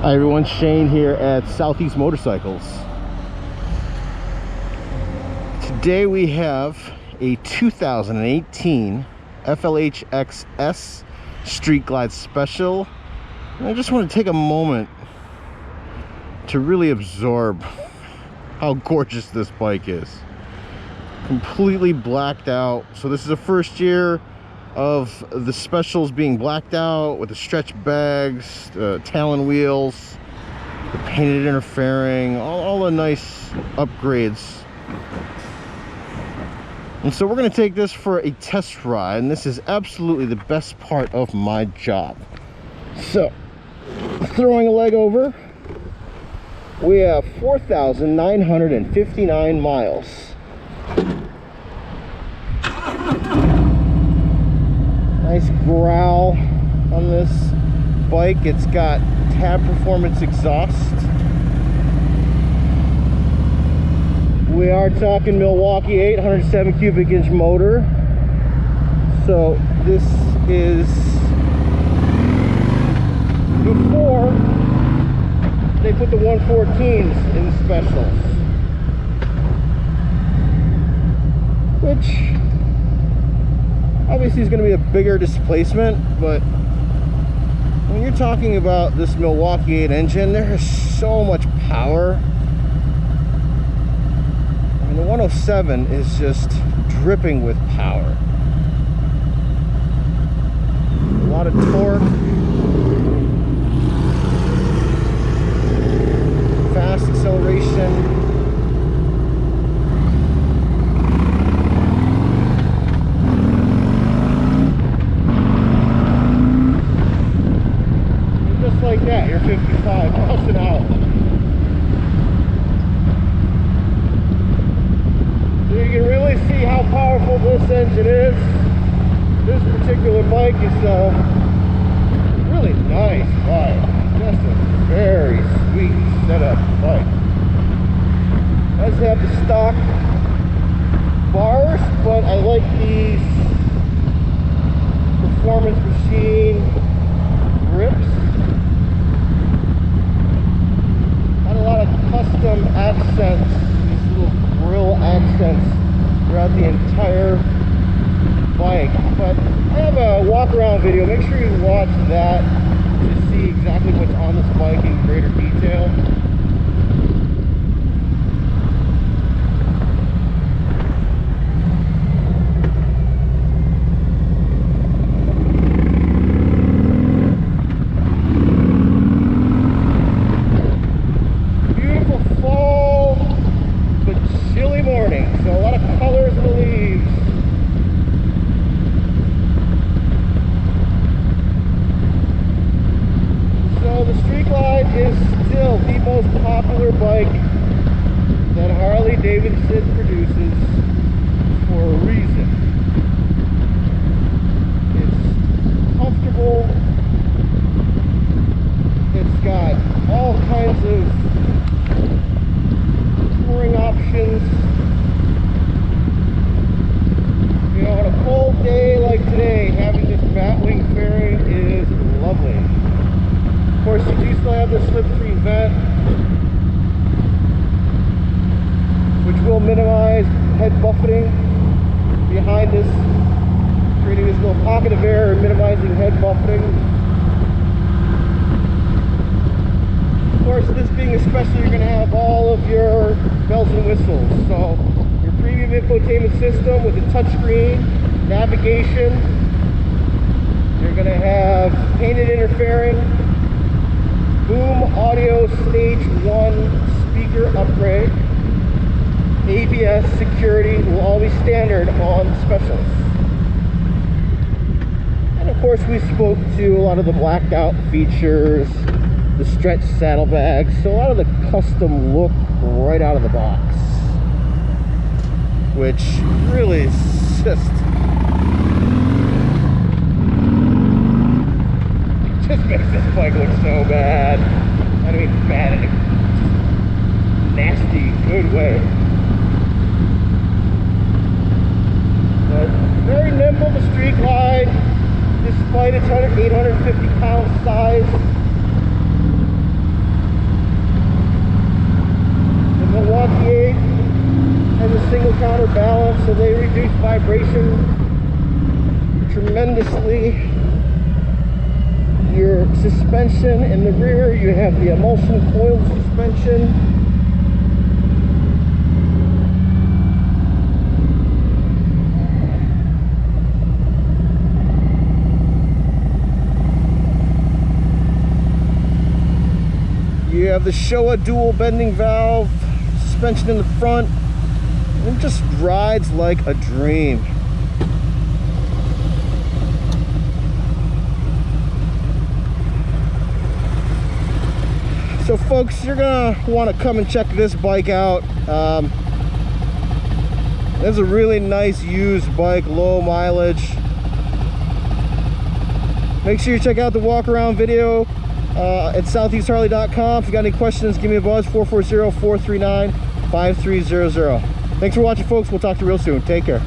Hi everyone, Shane here at Southeast Motorcycles. Today we have a 2018 FLHXS Street Glide Special. And I just want to take a moment to really absorb how gorgeous this bike is. Completely blacked out. So this is the first year of the specials being blacked out with the stretch bags, the talon wheels, the painted interfering, all the nice upgrades. And so we're going to take this for a test ride, and this is absolutely the best part of my job. So, throwing a leg over, we have 4,959 miles. Nice growl on this bike. It's got tab performance exhaust. We are talking Milwaukee 807 cubic inch motor. So this is before they put the 114s in the specials, which obviously is going to be a bigger displacement, but when you're talking about this Milwaukee 8 engine, there is so much power. I mean, the 107 is just dripping with power. A lot of torque, fast acceleration. Like that, you're 55 miles an hour. So you can really see how powerful this engine is. This particular bike is a really nice bike. Just a very sweet setup bike. It does have the stock bars, but I like these performance machine grips. A lot of custom accents, these little grill accents throughout the entire bike. But I have a walk around video. Make sure you watch that to see exactly what's on this bike in greater detail. Is still the most popular bike that Harley-Davidson produces for a reason. It's comfortable. It's got all kinds of touring options. You know, on a cold day like today, having this batwing fairing is lovely. Of course, you do still have the slipstream vent, which will minimize head buffeting behind us, creating this little pocket of air and minimizing head buffeting. Of course, this being a special, you're going to have all of your bells and whistles. So, your premium infotainment system with a touchscreen, navigation. You're going to have painted interfering, boom audio stage 1 speaker upgrade. ABS security will always standard on specials. And of course we spoke to a lot of the blacked out features, the stretch saddlebags, so a lot of the custom look right out of the box, which really is just makes this bike look so bad. I mean, bad in a nasty, good way. But very nimble, the Street Glide, despite its 850 pound size. vibration tremendously. Your suspension in the rear, you have the emulsion coiled suspension. You have the Showa dual bending valve suspension in the front. It just rides like a dream. So folks, you're gonna want to come and check this bike out. It's a really nice used bike, low mileage. Make sure you check out the walk around video at southeastharley.com. If you got any questions, give me a buzz, 440-439-5300. Thanks for watching, folks. We'll talk to you real soon. Take care.